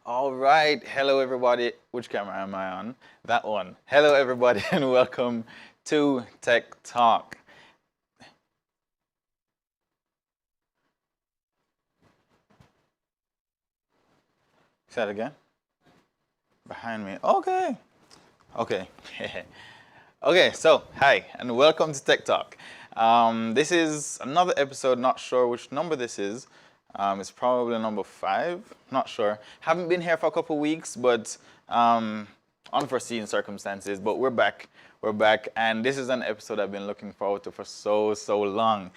All right. Hello, everybody. Which camera am I on? That one. Hello, everybody, and welcome to Tech Talk. Say that again. Behind me. Okay. Okay. Okay. So, hi, and welcome to Tech Talk. This is another episode. Not sure which number this is. It's probably number 5. Not sure. Haven't been here for a couple weeks, but unforeseen circumstances. But we're back. We're back, and this is an episode I've been looking forward to for so long.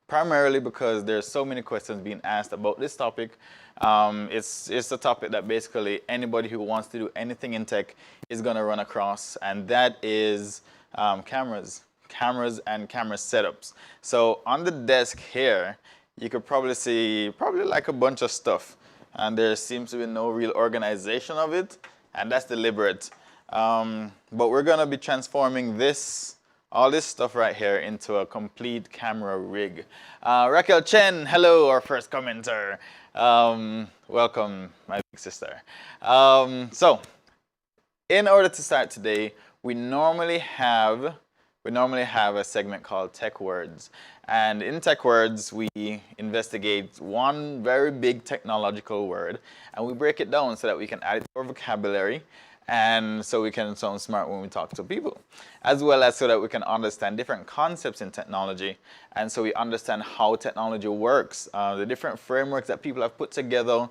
Primarily because there's so many questions being asked about this topic. It's a topic that basically anybody who wants to do anything in tech is going to run across, and that is cameras and camera setups. So on the desk here, you could probably see like a bunch of stuff, and there seems to be no real organization of it, and that's deliberate. But we're going to be transforming all this stuff right here into a complete camera rig. Raquel Chen, hello, our first commenter. Welcome, my big sister. So, in order to start today, we normally have a segment called Tech Words. And in Tech Words, we investigate one very big technological word, and we break it down so that we can add it to our vocabulary, and so we can sound smart when we talk to people, as well as so that we can understand different concepts in technology, and so we understand how technology works, the different frameworks that people have put together,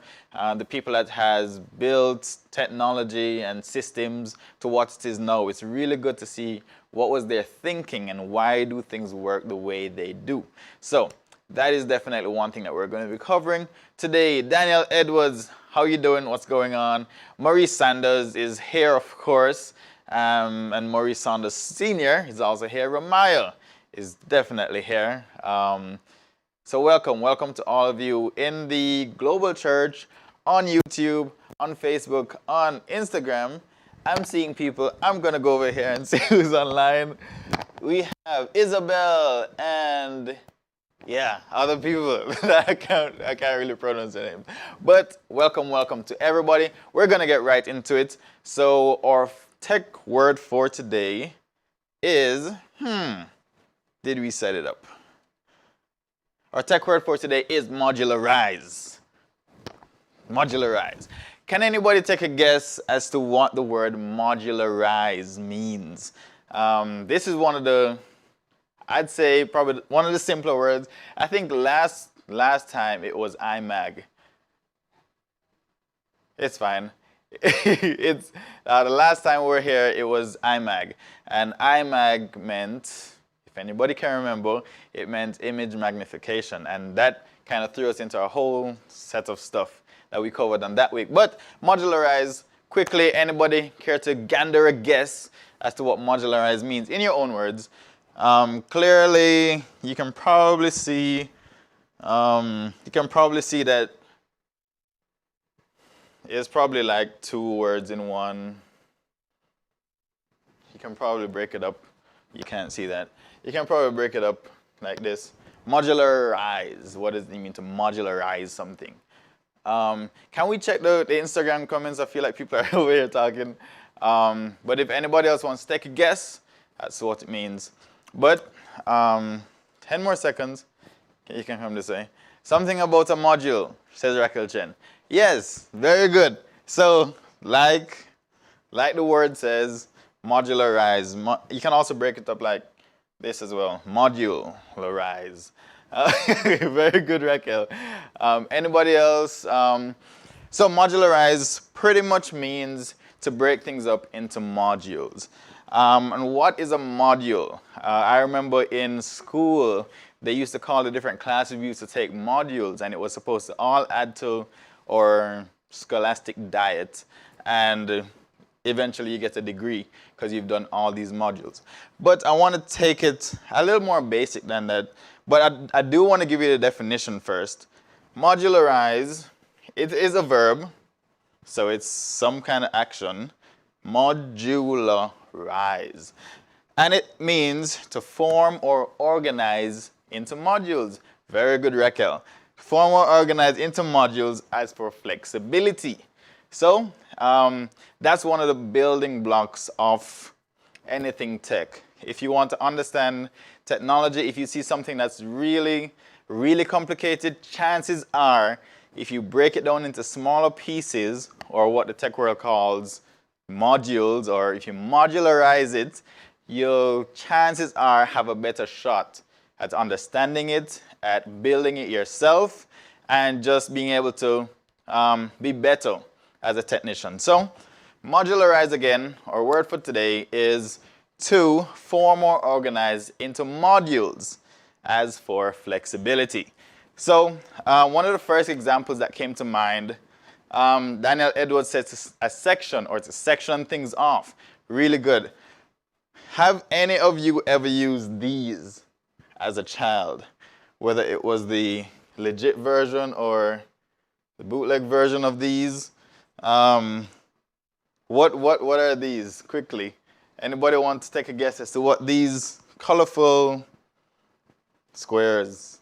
the people that has built technology and systems to what it is now. It's really good to see what was their thinking and why do things work the way they do. So that is definitely one thing that we're going to be covering today. Daniel Edwards, how you doing? What's going on? Maurice Sanders is here, of course, and Maurice Sanders Sr. is also here. Ramaya is definitely here. So welcome to all of you in the Global Church, on YouTube, on Facebook, on Instagram. I'm seeing people. I'm going to go over here and see who's online. We have Isabel and other people that I can't really pronounce their name. But welcome to everybody. We're gonna get right into it. So our tech word for today is did we set it up? Our tech word for today is modularize. Modularize. Can anybody take a guess as to what the word modularize means? This is one of the, I'd say probably one of the simpler words. I think last time it was IMAG. It's fine. It's the last time we were here it was IMAG, and IMAG meant, if anybody can remember, it meant image magnification, and that kind of threw us into a whole set of stuff that we covered on that week. But modularize, quickly, anybody care to gander a guess as to what modularize means in your own words? Clearly, you can probably see that it's probably like 2 words in one. You can probably break it up. You can't see that. You can probably break it up like this. Modularize. What does it mean to modularize something? Can we check the Instagram comments? I feel like people are over here talking. But if anybody else wants to take a guess, that's what it means. But 10 more seconds. You can come to say something about a module, says Raquel Chen. Yes, very good. So like the word says, modularize. You can also break it up like this as well. Modularize. Very good, Raquel. Anybody else? So modularize pretty much means to break things up into modules. And what is a module? I remember in school, they used to call the different classes we used to take modules, and it was supposed to all add to our scholastic diet, and eventually you get a degree because you've done all these modules. But I want to take it a little more basic than that, but I do want to give you the definition first. Modularize, it is a verb, so it's some kind of action. Modularize. And it means to form or organize into modules. Very good, Raquel. form or organize into modules as for flexibility. So that's one of the building blocks of anything tech. If you want to understand technology, if you see something that's really, really complicated, chances are, if you break it down into smaller pieces, or what the tech world calls modules, or if you modularize it, you'll, chances are, have a better shot at understanding it, at building it yourself, and just being able to be better as a technician. So, modularize again, our word for today is to form or organize into modules as for flexibility. So, one of the first examples that came to mind, Daniel Edwards says a section, or to section things off. Really good. Have any of you ever used these as a child? Whether it was the legit version or the bootleg version of these. What are these? Quickly. Anybody want to take a guess as to what these colorful squares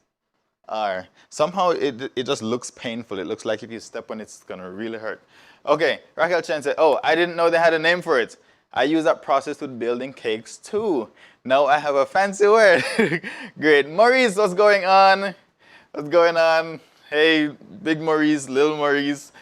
are? Somehow it just looks painful. It looks like if you step on it, it's going to really hurt. Okay, Raquel Chen said, oh, I didn't know they had a name for it. I use that process with building cakes too. Now I have a fancy word. Great. Maurice, what's going on? What's going on? Hey, big Maurice, little Maurice.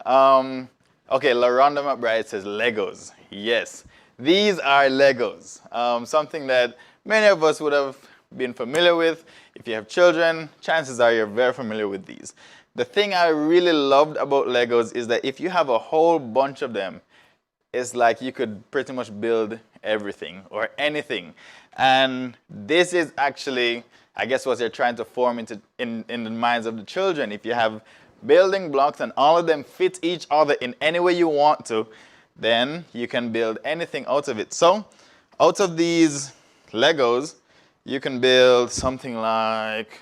Okay, LaRonda McBride says Legos. Yes, these are Legos. Something that many of us would have been familiar with. If you have children, chances are you're very familiar with these. The thing I really loved about Legos is that if you have a whole bunch of them, it's like you could pretty much build everything or anything. And this is actually, I guess, what they're trying to form into in the minds of the children. If you have building blocks and all of them fit each other in any way you want to, then you can build anything out of it. So out of these Legos, you can build something like,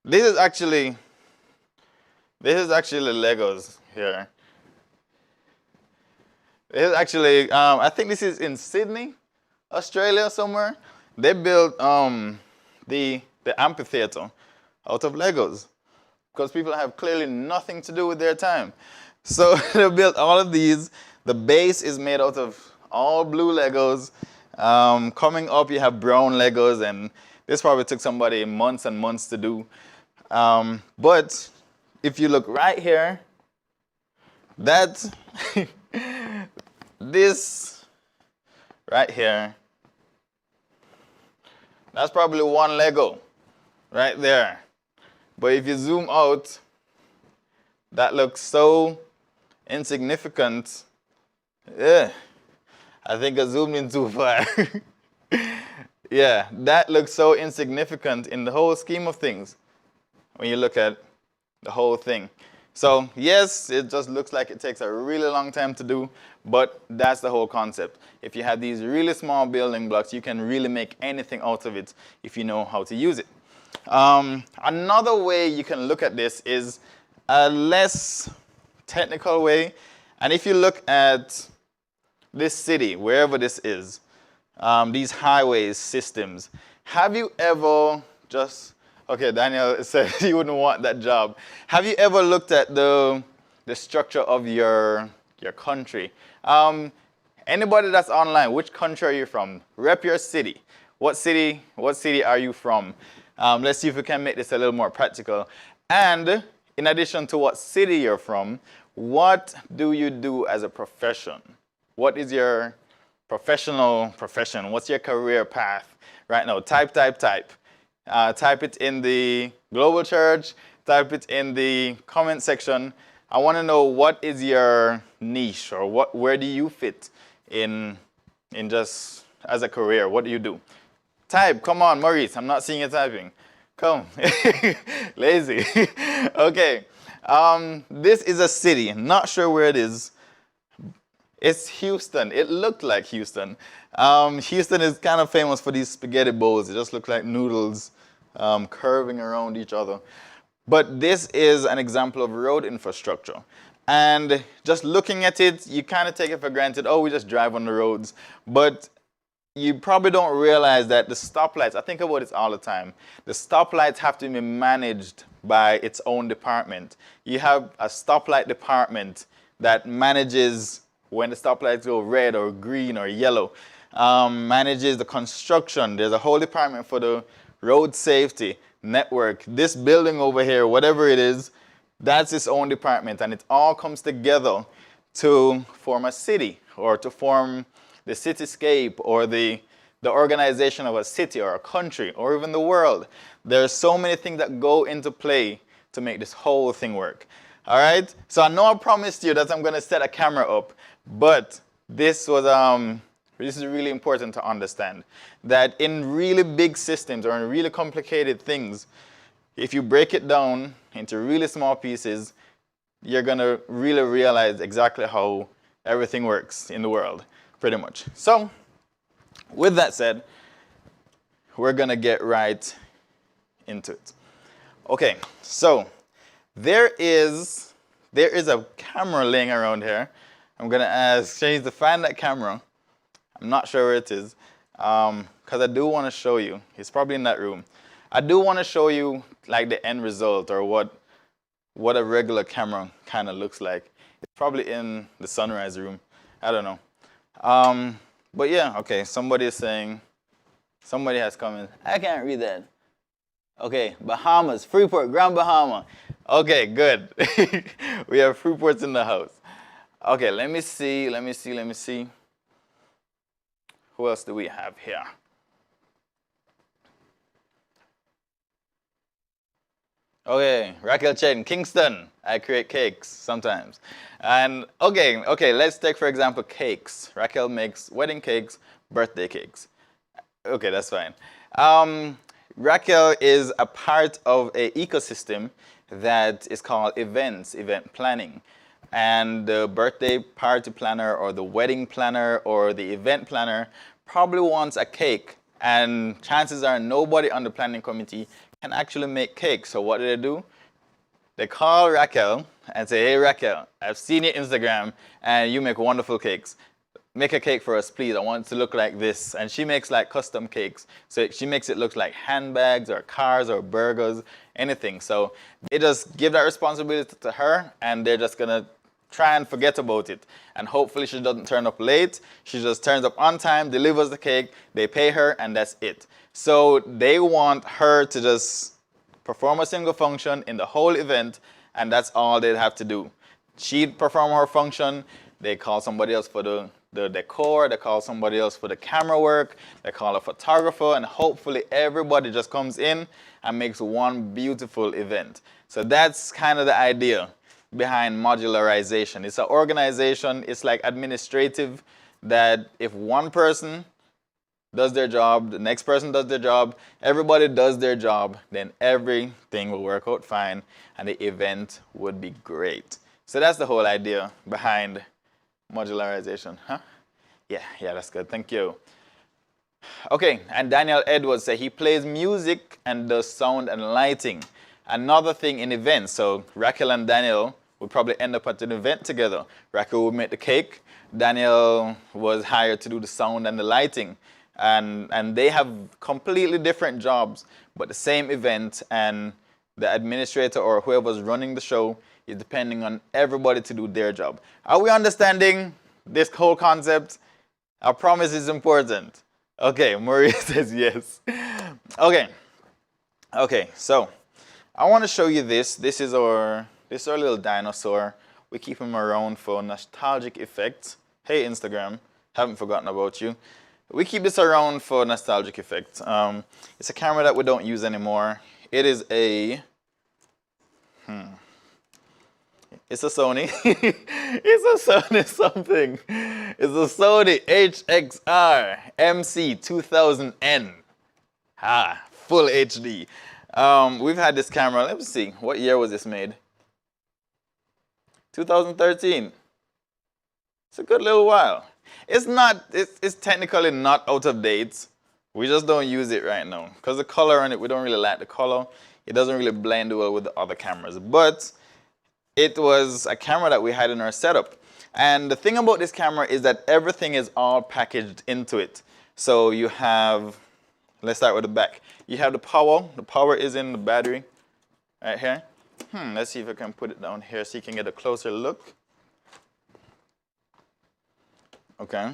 this is actually Legos here. This is actually, I think this is in Sydney, Australia somewhere. They built the amphitheater out of Legos because people have clearly nothing to do with their time. So they built all of these. The base is made out of all blue Legos. Coming up, you have brown Legos, and this probably took somebody months and months to do. But if you look right here, that this right here, that's probably one Lego right there. But if you zoom out, that looks so insignificant. Yeah, I think I zoomed in too far. Yeah, that looks so insignificant in the whole scheme of things when you look at the whole thing. So yes, it just looks like it takes a really long time to do, but that's the whole concept. If you have these really small building blocks, you can really make anything out of it if you know how to use it. Another way you can look at this is a less technical way. And if you look at this city, wherever this is, these highways systems, have you ever just, okay, Daniel said he wouldn't want that job. Have you ever looked at the structure of your country? Anybody that's online, which country are you from? Rep your city. What city are you from? Let's see if we can make this a little more practical. And in addition to what city you're from, what do you do as a profession? What is your professional profession? What's your career path right now? Type. Type it in the Global Church. Type it in the comment section. I want to know what is your niche, or where do you fit in just as a career? What do you do? Type. Come on, Maurice. I'm not seeing you typing. Come. Lazy. Okay. This is a city. Not sure where it is. It's Houston. It looked like Houston. Houston is kind of famous for these spaghetti bowls. It just look like noodles curving around each other. But this is an example of road infrastructure. And just looking at it, you kind of take it for granted. Oh, we just drive on the roads. But you probably don't realize that the stoplights, I think about this all the time, the stoplights have to be managed by its own department. You have a stoplight department that manages when the stoplights go red or green or yellow, manages the construction. There's a whole department for the road safety network. This building over here, whatever it is, that's its own department, and it all comes together to form a city, or to form the cityscape, or the organization of a city or a country or even the world. There's so many things that go into play to make this whole thing work. All right? So I know I promised you that I'm going to set a camera up, but this is really important to understand that in really big systems or in really complicated things, if you break it down into really small pieces, you're going to really realize exactly how everything works in the world, pretty much. So, with that said, we're going to get right into it. Okay, so there is a camera laying around here. I'm going to ask Shane to find that camera. I'm not sure where it is, because I do want to show you. It's probably in that room. I do want to show you like the end result, or what a regular camera kind of looks like. It's probably in the sunrise room. I don't know. But yeah, okay, somebody is saying, somebody has come in. I can't read that. Okay, Bahamas, Freeport, Grand Bahama. Okay, good. We have Freeports in the house. Okay, let me see. Who else do we have here? Okay, Raquel Chen, Kingston. I create cakes sometimes. And okay, let's take for example cakes. Raquel makes wedding cakes, birthday cakes. Okay, that's fine. Raquel is a part of an ecosystem that is called event planning. And the birthday party planner or the wedding planner or the event planner probably wants a cake. And chances are nobody on the planning committee can actually make cakes. So what do? They call Raquel and say, hey Raquel, I've seen your Instagram and you make wonderful cakes. Make a cake for us, please. I want it to look like this. And she makes like custom cakes. So she makes it look like handbags or cars or burgers, anything. So they just give that responsibility to her, and they're just gonna try and forget about it. And hopefully she doesn't turn up late. She just turns up on time, delivers the cake, they pay her, and that's it. So they want her to just perform a single function in the whole event, and that's all they'd have to do. She'd perform her function, they call somebody else for the decor, they call somebody else for the camera work, they call a photographer, and hopefully everybody just comes in and makes one beautiful event. So that's kind of the idea behind modularization. It's an organization, it's like administrative, that if one person does their job, the next person does their job, everybody does their job, then everything will work out fine and the event would be great. So that's the whole idea behind modularization, huh? Yeah, that's good. Thank you. Okay, and Daniel Edwards said he plays music and does sound and lighting. Another thing in events, so Raquel and Daniel would probably end up at an event together. Raquel would make the cake. Daniel was hired to do the sound and the lighting. And they have completely different jobs, but the same event, and the administrator or whoever's running the show is depending on everybody to do their job. Are we understanding this whole concept? I promise it's important. Okay, Maria says yes. Okay, so I want to show you this. This is our little dinosaur. We keep him around for nostalgic effects. Hey, Instagram, haven't forgotten about you. We keep this around for nostalgic effect. It's a camera that we don't use anymore. It is a, it's a Sony. It's a Sony something. It's a Sony HXR MC 2000N. Full HD. We've had this camera, let me see, what year was this made? 2013. It's a good little while. It's technically not out of date. We just don't use it right now. Because the color on it, we don't really like the color. It doesn't really blend well with the other cameras. But it was a camera that we had in our setup. And the thing about this camera is that everything is all packaged into it. So you have, let's start with the back. You have the power. The power is in the battery right here. Let's see if I can put it down here so you can get a closer look. Okay.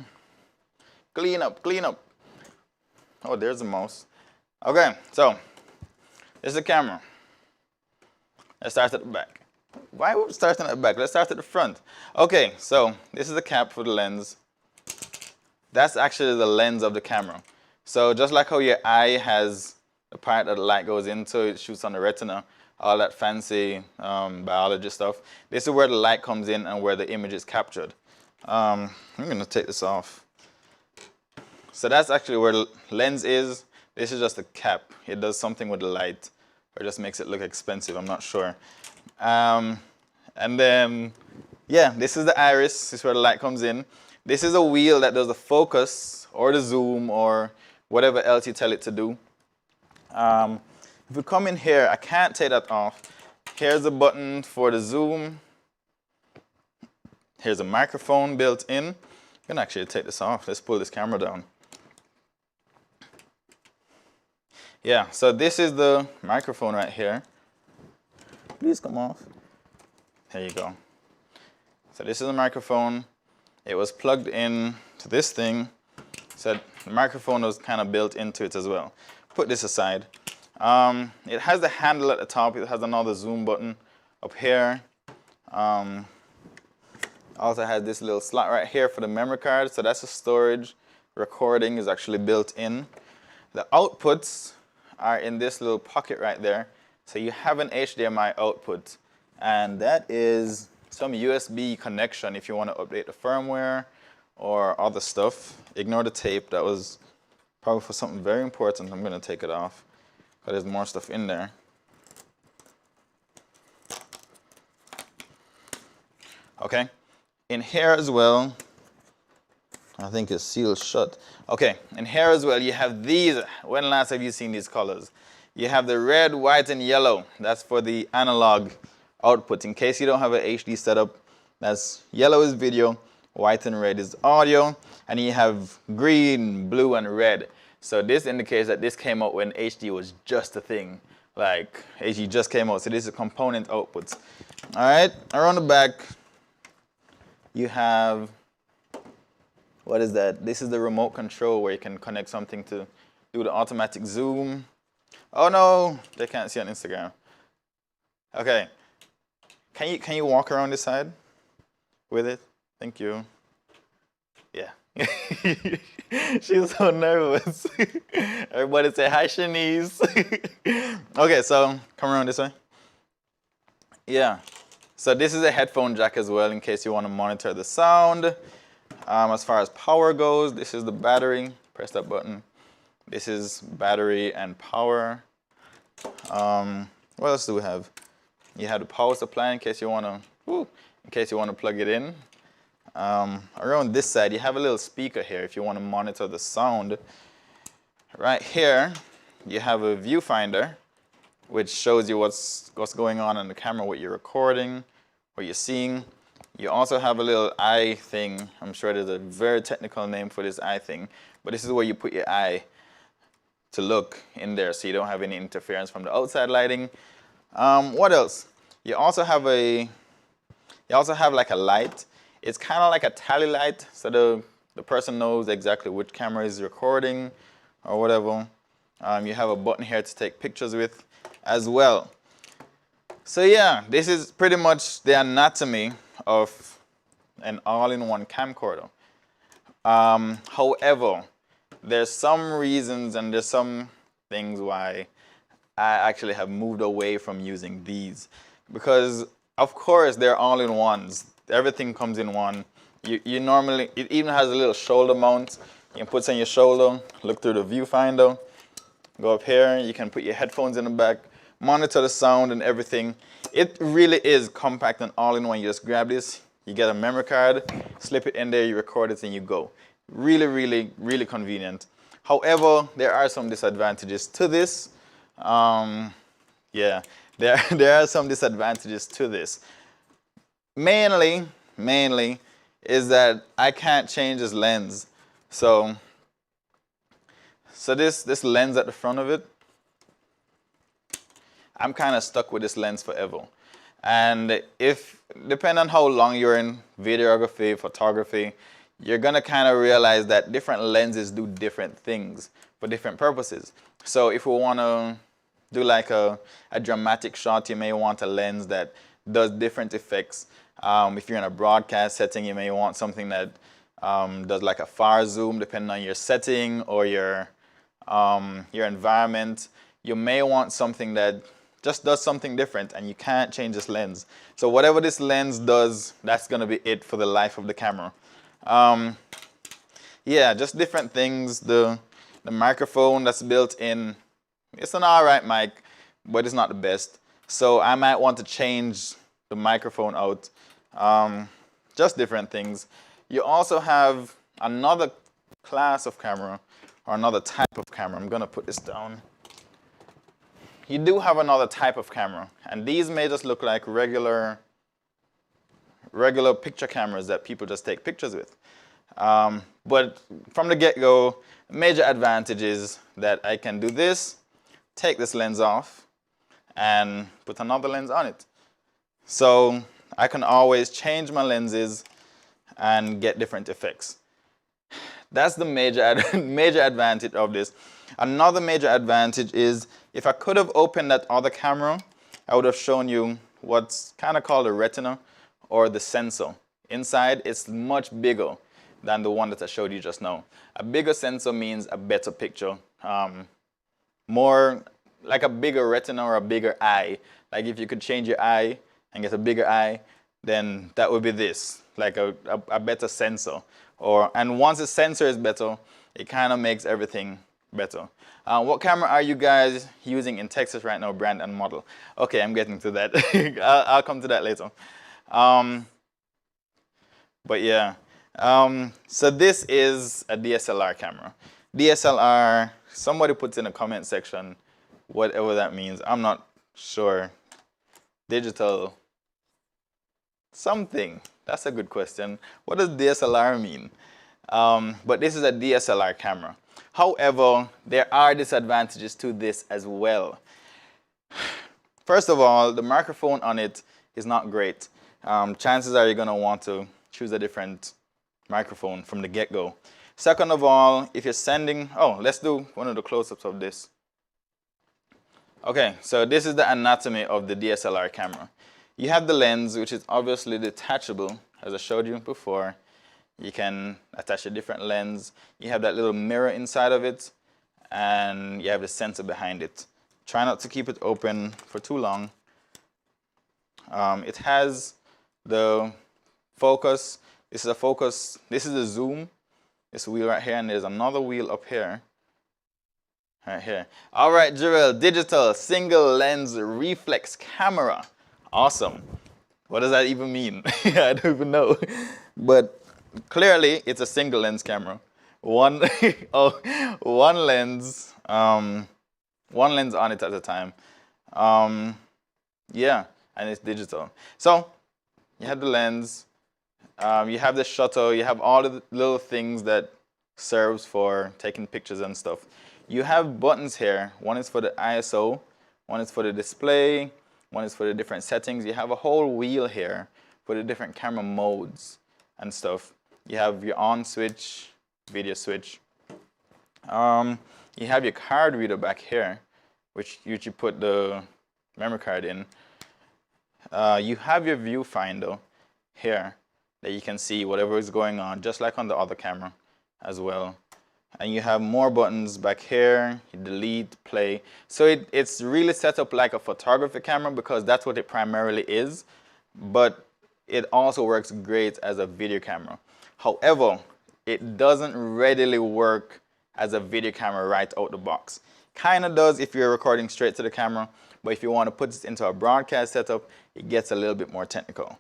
Clean up, clean up. Oh, there's the mouse. Okay, so this is the camera. Let's start at the back. Why would we start at the back? Let's start at the front. Okay, so this is the cap for the lens. That's actually the lens of the camera. So just like how your eye has the part that the light goes into, it shoots on the retina, all that fancy biology stuff. This is where the light comes in and where the image is captured. I'm going to take this off. So that's actually where the lens is. This is just a cap. It does something with the light, or just makes it look expensive. I'm not sure. And then, yeah, this is the iris. This is where the light comes in. This is a wheel that does the focus or the zoom or whatever else you tell it to do. If we come in here, I can't take that off. Here's a button for the zoom. Here's a microphone built in. I can actually take this off. Let's pull this camera down. Yeah, so this is the microphone right here. Please come off. There you go. So this is a microphone. It was plugged in to this thing. So the microphone was kind of built into it as well. Put this aside. It has the handle at the top. It has another zoom button up here. Also has this little slot right here for the memory card. So that's the storage. Recording is actually built in. The outputs are in this little pocket right there. So you have an HDMI output, and that is some USB connection if you want to update the firmware or other stuff. Ignore the tape. That was probably for something very important. I'm going to take it off because there's more stuff in there. Okay. In here as well, I think it's sealed shut. Okay, in here as well, you have these. When last have you seen these colors? You have the red, white, and yellow. That's for the analog output. In case you don't have an HD setup, that's yellow is video, white and red is audio, and you have green, blue, and red. So this indicates that this came out when HD was just a thing. Like, HD just came out. So this is component outputs. All right, around the back, you have, what is that? This is the remote control where you can connect something to do the automatic zoom. Oh no, they can't see on Instagram. Okay, can you walk around this side with it? Thank you. Yeah. She's so nervous. Everybody say hi, Shanice. Okay, so come around this way. Yeah. So this is a headphone jack as well in case you want to monitor the sound. As far as power goes, this is the battery. Press that button. This is battery and power. What else do we have? You have the power supply in case you want to plug it in. Around this side, you have a little speaker here if you want to monitor the sound. Right here, you have a viewfinder, which shows you what's going on in the camera, what you're recording, what you're seeing. You also have a little eye thing. I'm sure there's a very technical name for this eye thing, but this is where you put your eye to look in there so you don't have any interference from the outside lighting. What else? You also have like a light. It's kind of like a tally light, so the person knows exactly which camera is recording or whatever. You have a button here to take pictures with as well. So yeah, this is pretty much the anatomy of an all-in-one camcorder. However, there's some reasons and there's some things why I actually have moved away from using these. Because, of course, they're all-in-ones. Everything comes in one. You normally, it even has a little shoulder mount. You can put it on your shoulder, look through the viewfinder, go up here, you can put your headphones in the back, monitor the sound and everything. It really is compact and all-in-one. You just grab this, you get a memory card, slip it in there, you record it, and you go. Really, really, really convenient. However, there are some disadvantages to this. Yeah, there are some disadvantages to this. Mainly is that I can't change this lens. So So this lens at the front of it, I'm kind of stuck with this lens forever. And if, depending on how long you're in videography, photography, you're gonna kind of realize that different lenses do different things for different purposes. So if we wanna do like a dramatic shot, you may want a lens that does different effects. If you're in a broadcast setting, you may want something that does like a far zoom, depending on your setting or your environment. You may want something that just does something different, and you can't change this lens. So whatever this lens does, that's gonna be it for the life of the camera. Yeah, just different things. The microphone that's built in, it's an alright mic, but it's not the best. So I might want to change the microphone out. Just different things. You also have another class of camera, or another type of camera. I'm gonna put this down. You do have another type of camera, and these may just look like regular picture cameras that people just take pictures with. But from the get-go, major advantage is that I can do this, take this lens off, and put another lens on it. So I can always change my lenses and get different effects. That's the major advantage of this. Another major advantage is if I could have opened that other camera, I would have shown you what's kind of called a retina or the sensor. Inside, it's much bigger than the one that I showed you just now. A bigger sensor means a better picture. More like a bigger retina or a bigger eye. Like if you could change your eye and get a bigger eye, then that would be this, like a better sensor. And once the sensor is better, it kind of makes everything better. What camera are you guys using in Texas right now, brand and model? Okay, I'm getting to that. I'll come to that later. But yeah, so this is a DSLR camera. DSLR, somebody puts in the comment section whatever that means. I'm not sure. Digital something. That's a good question. What does DSLR mean? But this is a DSLR camera. However, there are disadvantages to this as well. First of all, the microphone on it is not great. Chances are you're going to want to choose a different microphone from the get-go. Second of all, if you're sending, let's do one of the close-ups of this. Okay, so this is the anatomy of the DSLR camera. You have the lens, which is obviously detachable, as I showed you before. You can attach a different lens. You have that little mirror inside of it, and you have the sensor behind it. Try not to keep it open for too long. It has the focus. This is a focus. This is a zoom. This wheel right here, and there's another wheel up here. Right here. All right, Jarrell, digital single lens reflex camera. Awesome. What does that even mean? I don't even know. But clearly, it's a single lens camera. One lens on it at a time. Yeah, and it's digital. So you have the lens, you have the shutter, you have all the little things that serves for taking pictures and stuff. You have buttons here. One is for the ISO, one is for the display, one is for the different settings. You have a whole wheel here for the different camera modes and stuff. You have your on switch, video switch. You have your card reader back here, which you put the memory card in. You have your viewfinder here that you can see whatever is going on, just like on the other camera as well. And you have more buttons back here, you delete, play. So it's really set up like a photography camera because that's what it primarily is, but it also works great as a video camera. However, it doesn't readily work as a video camera right out the box. Kind of does if you're recording straight to the camera, but if you want to put this into a broadcast setup, it gets a little bit more technical.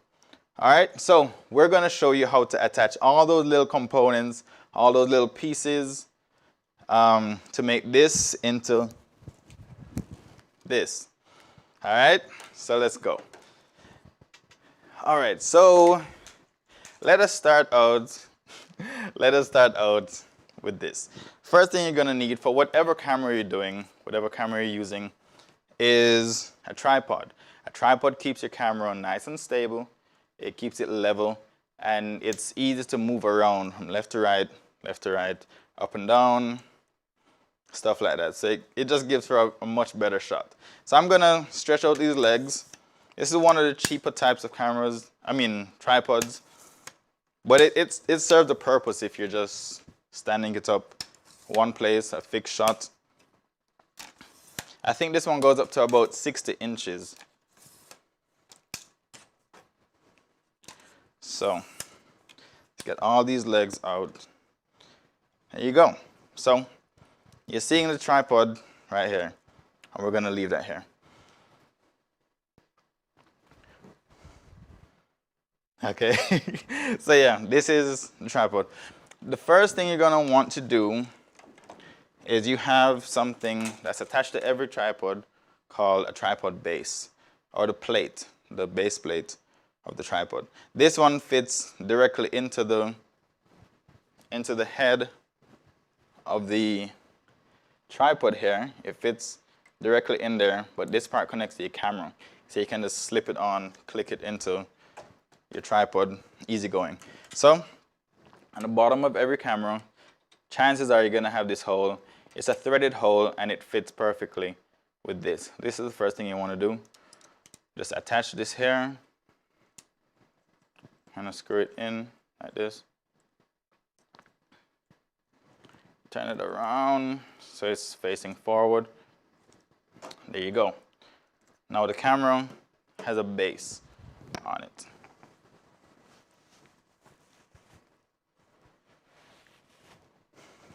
All right, so we're going to show you how to attach all those little components, all those little pieces to make this into this. All right, so let's go. All right, so let us start out with this. First thing you're gonna need for whatever camera you're doing, whatever camera you're using, is a tripod. A tripod keeps your camera nice and stable, it keeps it level, and it's easy to move around from left to right, up and down, stuff like that. So it just gives her a much better shot. So I'm gonna stretch out these legs. This is one of the cheaper types of tripods, but it serves a purpose if you're just standing it up one place, a fixed shot. I think this one goes up to about 60 inches. So let's get all these legs out. There you go. So you're seeing the tripod right here, and we're gonna leave that here. Okay, so yeah, this is the tripod. The first thing you're gonna want to do is you have something that's attached to every tripod called a tripod base, or the plate, the base plate of the tripod. This one fits directly into the head of the tripod here. It fits directly in there, but this part connects to your camera. So you can just slip it on, click it into your tripod, easy going. So on the bottom of every camera, chances are you're gonna have this hole. It's a threaded hole and it fits perfectly with this. This is the first thing you wanna do. Just attach this here, kind of screw it in like this. Turn it around so it's facing forward. There you go. Now the camera has a base on it.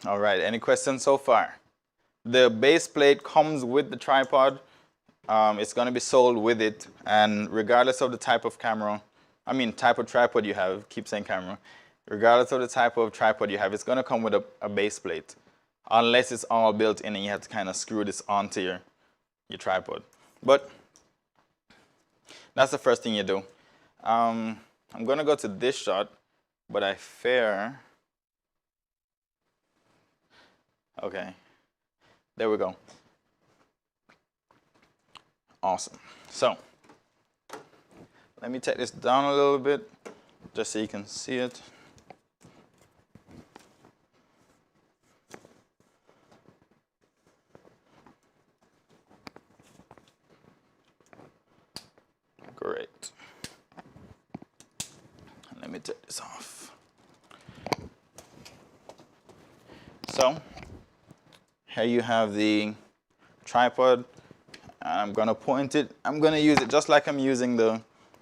All right, any questions so far? The base plate comes with the tripod. It's gonna be sold with it, and regardless of the type of type of tripod you have, keep saying camera, regardless of the type of tripod you have, it's gonna come with a base plate, unless it's all built in and you have to kind of screw this onto your tripod. But that's the first thing you do. I'm gonna go to this shot, but I fear, okay, there we go. Awesome. So let me take this down a little bit just so you can see it. Great. Let me take this off. So here you have the tripod. I'm gonna point it. I'm gonna use it just like I'm using the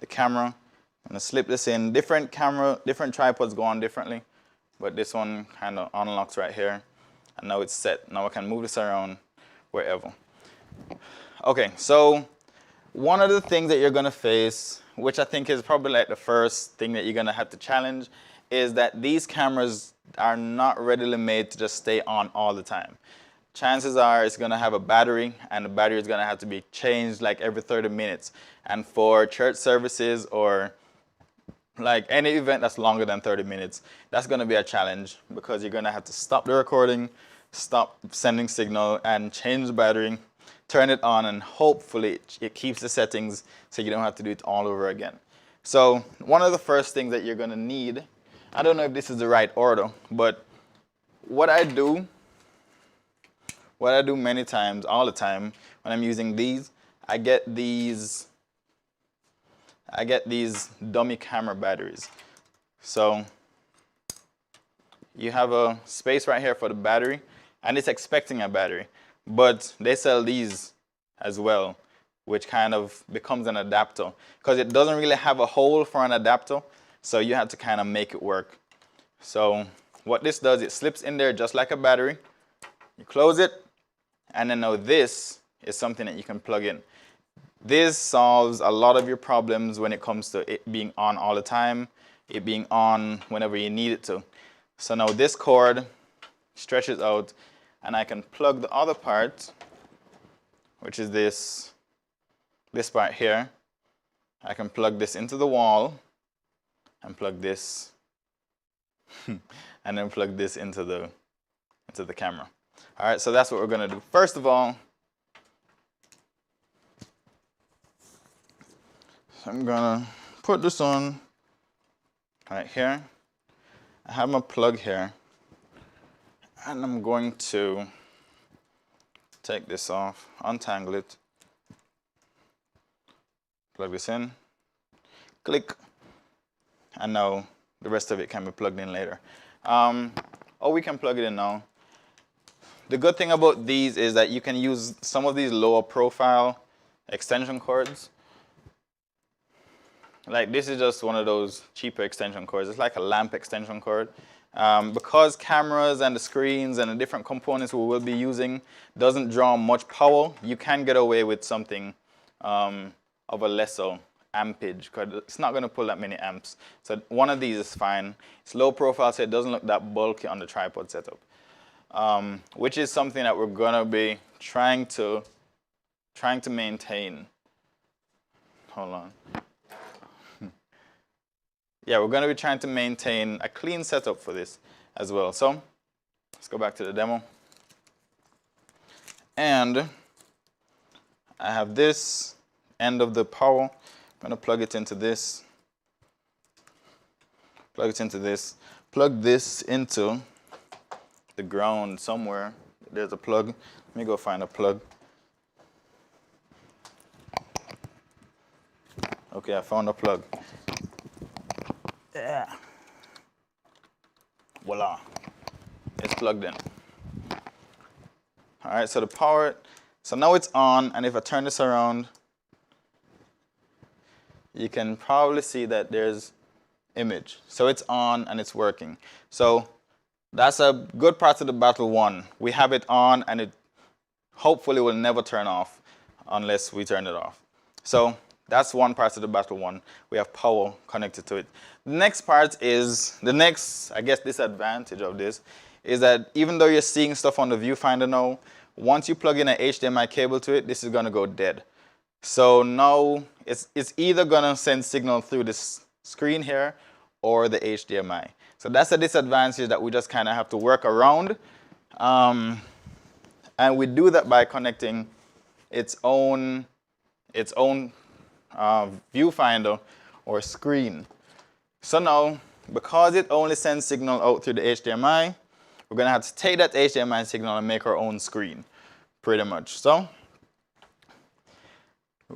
camera. I'm gonna slip this in. Different tripods go on differently, but this one kind of unlocks right here. And now it's set. Now I can move this around wherever. Okay, so one of the things that you're gonna face, which I think is probably like the first thing that you're gonna have to challenge, is that these cameras are not readily made to just stay on all the time. Chances are it's gonna have a battery, and the battery is gonna have to be changed like every 30 minutes. And for church services or like any event that's longer than 30 minutes, that's gonna be a challenge, because you're gonna have to stop the recording, stop sending signal, and change the battery, turn it on, and hopefully it keeps the settings so you don't have to do it all over again. So one of the first things that you're gonna need, I don't know if this is the right order, but what I do many times, all the time, when I'm using these, I get these dummy camera batteries. So you have a space right here for the battery, and it's expecting a battery, but they sell these as well, which kind of becomes an adapter, because it doesn't really have a hole for an adapter, so you have to kind of make it work. So what this does, it slips in there just like a battery. You close it, and then now this is something that you can plug in. This solves a lot of your problems when it comes to it being on all the time, it being on whenever you need it to. So now this cord stretches out, and I can plug the other part, which is this part here. I can plug this into the wall and plug this and then plug this into the to the camera. All right, so that's what we're gonna do. First of all, I'm gonna put this on right here. I have my plug here, and I'm going to take this off, untangle it, plug this in, click, and now the rest of it can be plugged in later. Or we can plug it in now. The good thing about these is that you can use some of these lower profile extension cords. Like this is just one of those cheaper extension cords. It's like a lamp extension cord. Because cameras and the screens and the different components we will be using doesn't draw much power, you can get away with something of a lesser ampage, because it's not going to pull that many amps. So one of these is fine. It's low profile, so it doesn't look that bulky on the tripod setup, which is something that we're going to be trying to maintain. Hold on. Yeah, we're going to be trying to maintain a clean setup for this as well. So let's go back to the demo. And I have this end of the power. I'm going to plug it into this. Plug it into this. Plug this into the ground somewhere. There's a plug. Let me go find a plug. Okay, I found a plug. Yeah. Voila. It's plugged in. All right, so the power, so now it's on, and if I turn this around, you can probably see that there's image. So it's on and it's working. So that's a good part of the battle one. We have it on, and it hopefully will never turn off unless we turn it off. So that's one part of the battle one. We have power connected to it. The next part is, I guess, disadvantage of this is that even though you're seeing stuff on the viewfinder now, once you plug in an HDMI cable to it, this is going to go dead. So now it's either going to send signal through this screen here or the HDMI. So that's a disadvantage that we just kind of have to work around. And we do that by connecting its own viewfinder or screen. So now, because it only sends signal out through the HDMI, we're going to have to take that HDMI signal and make our own screen, pretty much. So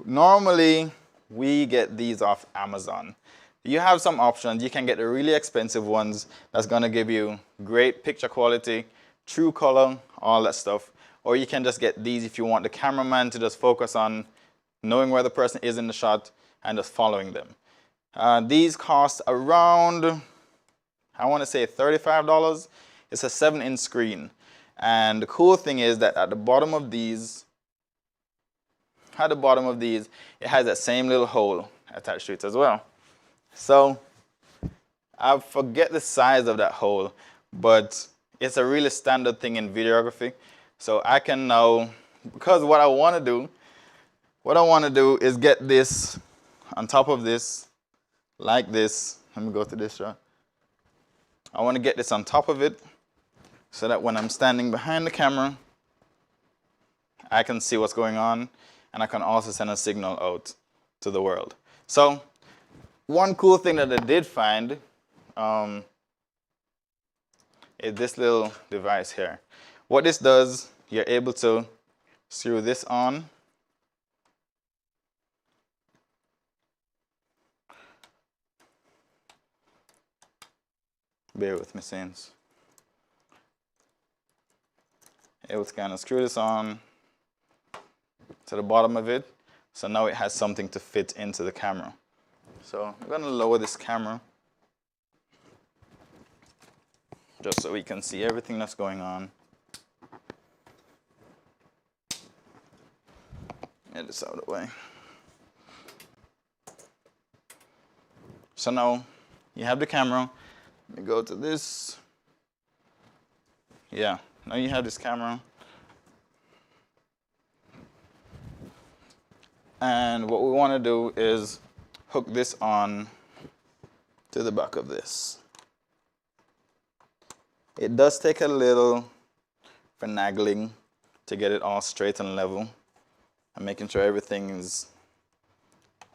normally, we get these off Amazon. You have some options. You can get the really expensive ones that's going to give you great picture quality, true color, all that stuff. Or you can just get these if you want the cameraman to just focus on knowing where the person is in the shot and just following them. These cost around, I want to say $35. It's a 7-inch screen. And the cool thing is that at the bottom of these, it has that same little hole attached to it as well. So I forget the size of that hole, but it's a really standard thing in videography. So I can now, because what I want to do is get this on top of this, like this. Let me go to this shot. I want to get this on top of it so that when I'm standing behind the camera, I can see what's going on, and I can also send a signal out to the world. So one cool thing that I did find is this little device here. What this does, you're able to screw this on. Bear with me, Saints. Able to kind of screw this on to the bottom of it. So now it has something to fit into the camera. So I'm going to lower this camera just so we can see everything that's going on. Get this out of the way. So now you have the camera. Let me go to this. Yeah, now you have this camera. And what we want to do is hook this on to the back of this. It does take a little finagling to get it all straight and level, and making sure everything is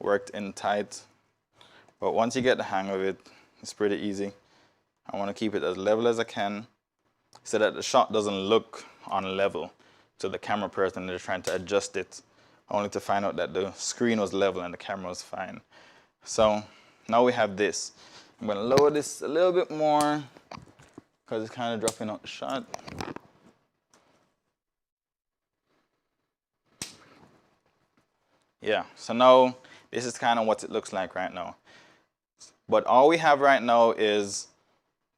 worked in tight. But once you get the hang of it, it's pretty easy. I want to keep it as level as I can so that the shot doesn't look unlevel to the camera person. They're trying to adjust it only to find out that the screen was level and the camera was fine. So now we have this. I'm going to lower this a little bit more because it's kind of dropping out the shot. Yeah, so now this is kind of what it looks like right now. But all we have right now is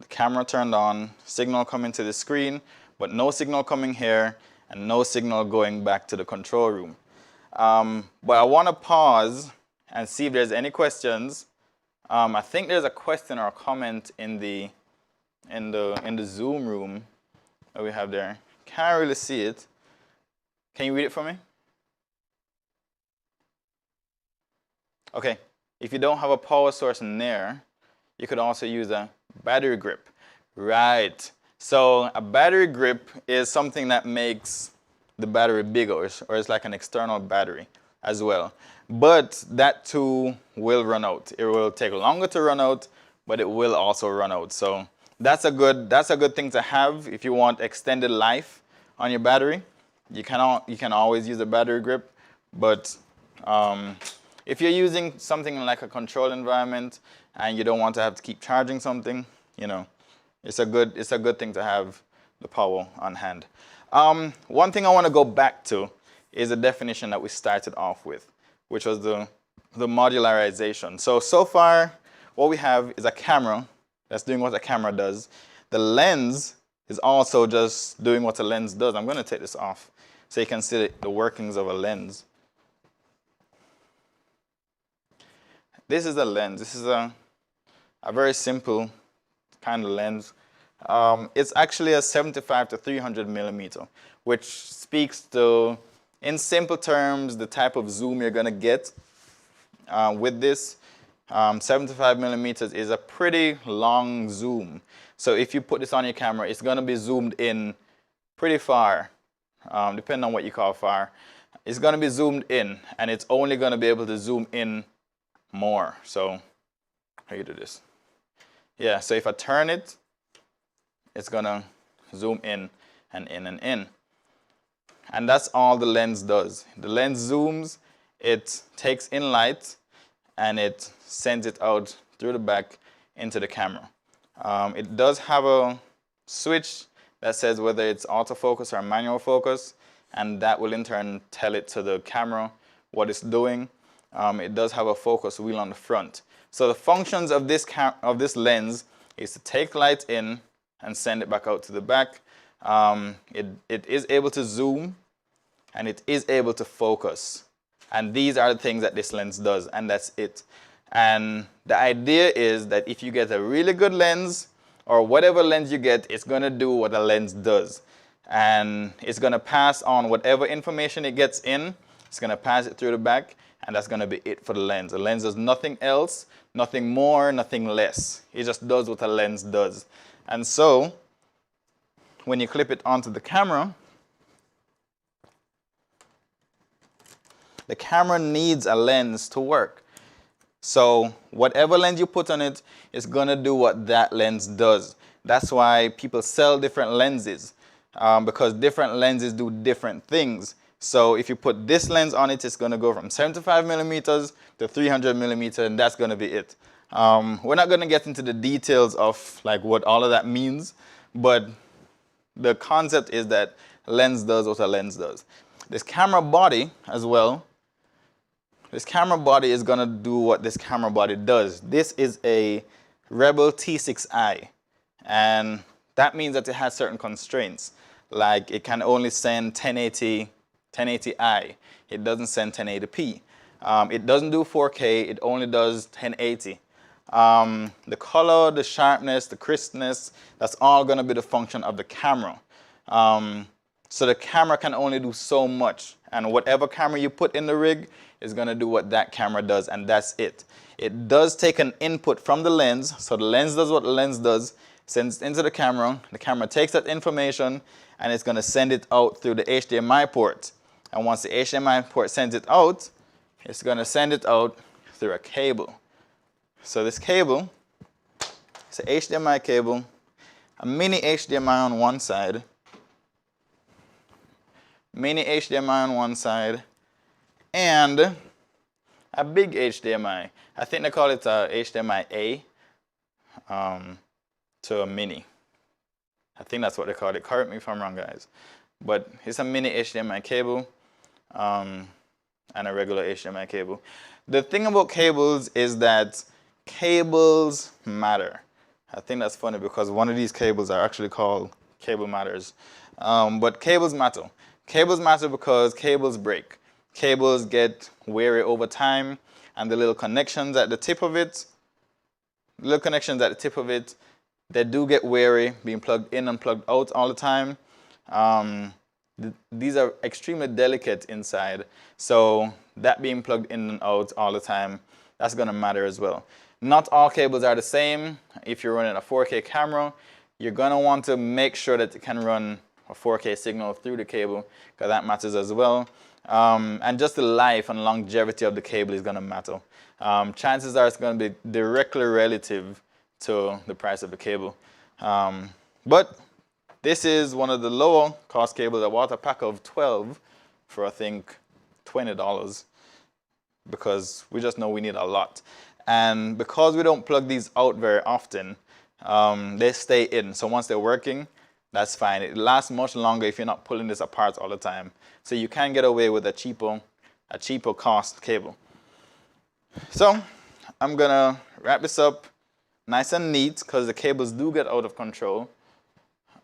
the camera turned on, signal coming to the screen, but no signal coming here and no signal going back to the control room. But I want to pause and see if there's any questions. I think there's a question or a comment in the Zoom room that we have there. Can't really see it. Can you read it for me? Okay, if you don't have a power source in there, you could also use a battery grip. Right. So a battery grip is something that makes the battery bigger, or it's like an external battery as well. But that too will run out. It will take longer to run out, but it will also run out. So that's a good thing to have if you want extended life on your battery. You can always use a battery grip, but if you're using something like a controlled environment and you don't want to have to keep charging something, you know, it's a good thing to have the power on hand. One thing I want to go back to is the definition that we started off with, which was the modularization. So far, what we have is a camera that's doing what a camera does. The lens is also just doing what a lens does. I'm going to take this off so you can see the workings of a lens. This is a lens. This is a very simple kind of lens. It's actually a 75 to 300 millimeter, which speaks to, in simple terms, the type of zoom you're going to get with this. 75 millimeters is a pretty long zoom. So if you put this on your camera, it's going to be zoomed in pretty far, depending on what you call far. It's going to be zoomed in, and it's only going to be able to zoom in more. So how do you do this? Yeah, so if I turn it, it's gonna zoom in and in and in. And that's all the lens does. The lens zooms, it takes in light, and it sends it out through the back into the camera. It does have a switch that says whether it's autofocus or manual focus, and that will in turn tell it to the camera what it's doing. It does have a focus wheel on the front. So the functions of this lens is to take light in and send it back out to the back. It is able to zoom, and it is able to focus. And these are the things that this lens does, and that's it. And the idea is that if you get a really good lens, or whatever lens you get, it's going to do what a lens does. And it's going to pass on whatever information it gets in. It's going to pass it through the back, and that's going to be it for the lens. The lens does nothing else, nothing more, nothing less. It just does what a lens does. And so when you clip it onto the camera needs a lens to work. So whatever lens you put on it is going to do what that lens does. That's why people sell different lenses, because different lenses do different things. So if you put this lens on it, it's going to go from 75 millimeters to 300 millimeter, and that's going to be it. We're not going to get into the details of like what all of that means, but the concept is that lens does what a lens does. This camera body as well, this camera body is going to do what this camera body does. This is a Rebel T6i, and that means that it has certain constraints. Like it can only send 1080i. It doesn't send 1080p. It doesn't do 4K. It only does 1080. The color, the sharpness, the crispness, that's all going to be the function of the camera. So the camera can only do so much, and whatever camera you put in the rig is going to do what that camera does, and that's it. It does take an input from the lens, so the lens does what the lens does, sends into the camera takes that information, and it's going to send it out through the HDMI port. And once the HDMI port sends it out, it's going to send it out through a cable. So this cable, it's an HDMI cable, a mini HDMI on one side, and a big HDMI. I think they call it a HDMI A to a mini. I think that's what they call it. Correct me if I'm wrong, guys. But it's a mini HDMI cable and a regular HDMI cable. The thing about cables is that cables matter. I think that's funny because one of these cables are actually called cable matters. But cables matter. Cables matter because cables break. Cables get weary over time, and the little connections at the tip of it, they do get weary, being plugged in and plugged out all the time. These are extremely delicate inside, so that being plugged in and out all the time, that's going to matter as well. Not all cables are the same. If you're running a 4K camera, you're going to want to make sure that it can run a 4K signal through the cable, because that matters as well. And just the life and longevity of the cable is going to matter. Chances are it's going to be directly relative to the price of the cable. But this is one of the lower cost cables. I bought a pack of 12 for I think $20 because we just know we need a lot. And because we don't plug these out very often, they stay in. So once they're working, that's fine. It lasts much longer if you're not pulling this apart all the time. So you can get away with a cheaper cost cable. So I'm gonna wrap this up nice and neat because the cables do get out of control.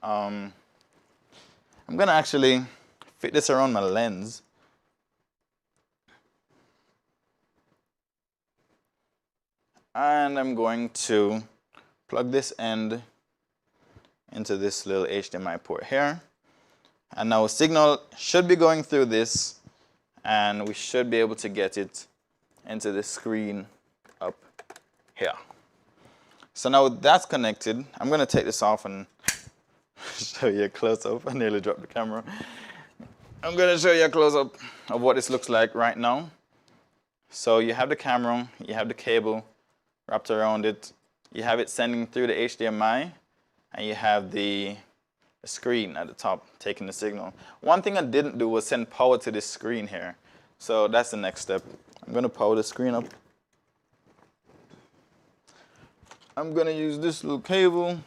I'm gonna actually fit this around my lens. And I'm going to plug this end into this little HDMI port here. And now a signal should be going through this, and we should be able to get it into the screen up here. So now that's connected. I'm going to take this off and show you a close-up. I nearly dropped the camera. I'm going to show you a close-up of what this looks like right now. So you have the camera, you have the cable wrapped around it, you have it sending through the HDMI, and you have the screen at the top taking the signal. One thing I didn't do was send power to this screen here. So that's the next step. I'm going to power the screen up. I'm going to use this little cable.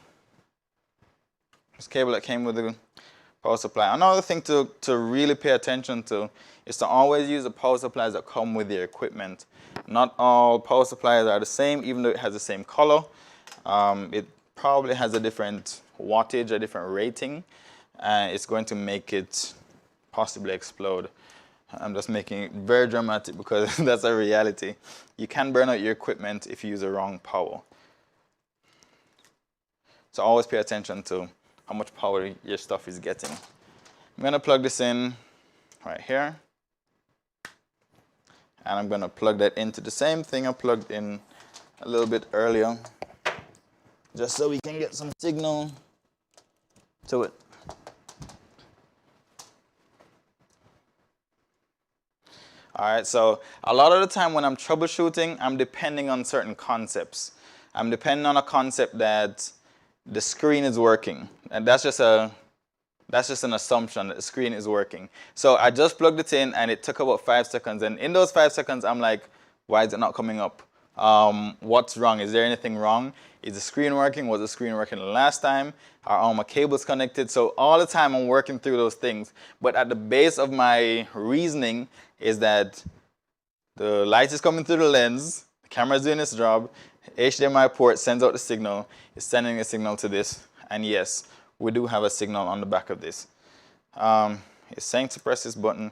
This cable that came with the power supply. Another thing to really pay attention to is to always use the power supplies that come with your equipment. Not all power supplies are the same, even though it has the same color. It probably has a different wattage, a different rating, and it's going to make it possibly explode. I'm just making it very dramatic because that's a reality. You can burn out your equipment if you use the wrong power. So always pay attention to how much power your stuff is getting. I'm going to plug this in right here. And I'm going to plug that into the same thing I plugged in a little bit earlier, just so we can get some signal to it. All right, so a lot of the time when I'm troubleshooting, I'm depending on certain concepts. I'm depending on a concept that the screen is working, and that's just an assumption that the screen is working. So I just plugged it in, and it took about 5 seconds. And in those 5 seconds, I'm like, why is it not coming up? What's wrong? Is there anything wrong? Is the screen working? Was the screen working the last time? Are all my cables connected? So all the time I'm working through those things. But at the base of my reasoning is that the light is coming through the lens, the camera is doing its job, HDMI port sends out the signal, it's sending a signal to this, and yes, we do have a signal on the back of this. It's saying to press this button,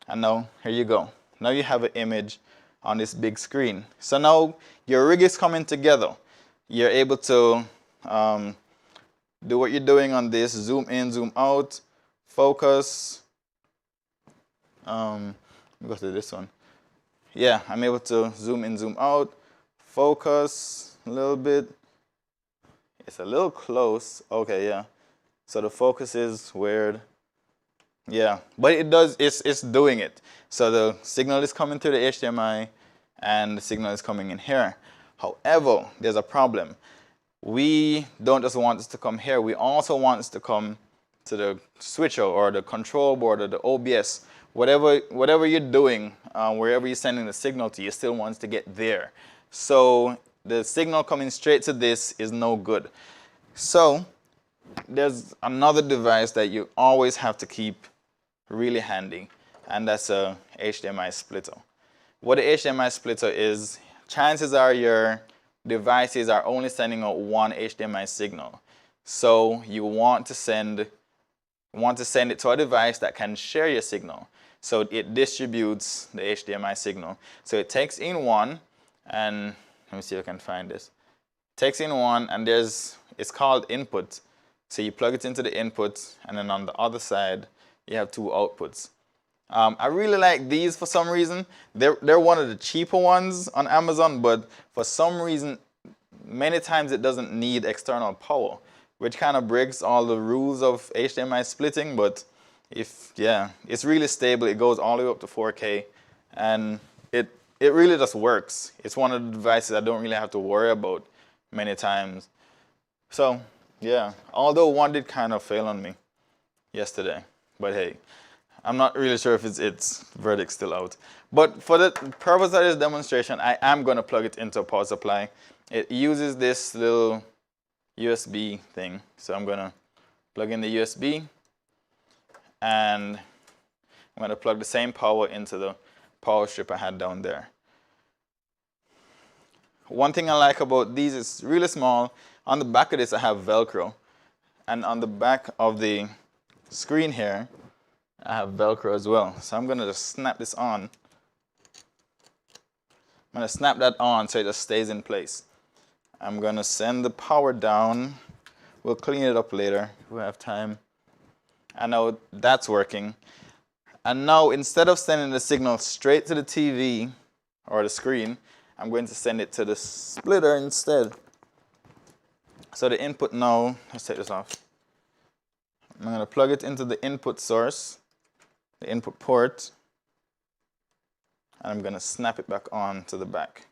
and now here you go. Now you have an image on this big screen. So now your rig is coming together. You're able to do what you're doing on this, zoom in, zoom out, focus. Let me go to this one. Yeah, I'm able to zoom in, zoom out, focus a little bit. It's a little close. Okay, yeah. So the focus is weird. Yeah, but it's doing it. So the signal is coming through the HDMI and the signal is coming in here. However, there's a problem. We don't just want this to come here, we also want this to come to the switcher or the control board or the OBS. Whatever you're doing, wherever you're sending the signal to, you still want it to get there. So the signal coming straight to this is no good. So there's another device that you always have to keep really handy, and that's a HDMI splitter. What a HDMI splitter is, chances are your devices are only sending out one HDMI signal. So you want to send it to a device that can share your signal. So it distributes the HDMI signal. So it takes in one, and let me see if I can find this. Takes in one, and it's called input. So you plug it into the input, and then on the other side, you have two outputs. I really like these for some reason. They're one of the cheaper ones on Amazon, but for some reason, many times it doesn't need external power, which kind of breaks all the rules of HDMI splitting. But it's really stable. It goes all the way up to 4K, and it really just works. It's one of the devices I don't really have to worry about many times. So yeah, although one did kind of fail on me yesterday, but hey, I'm not really sure if its verdict still out. But for the purpose of this demonstration, I am going to plug it into a power supply. It uses this little USB thing. So I'm going to plug in the USB, and I'm going to plug the same power into the power strip I had down there. One thing I like about these is really small. On the back of this I have Velcro, and on the back of the screen here I have Velcro as well. So I'm going to just snap this on. I'm going to snap that on so it just stays in place. I'm going to send the power down. We'll clean it up later if we have time. I know that's working. And now instead of sending the signal straight to the TV or the screen, I'm going to send it to the splitter instead. So the input now, let's take this off. I'm going to plug it into the input source, the input port, and I'm going to snap it back on to the back.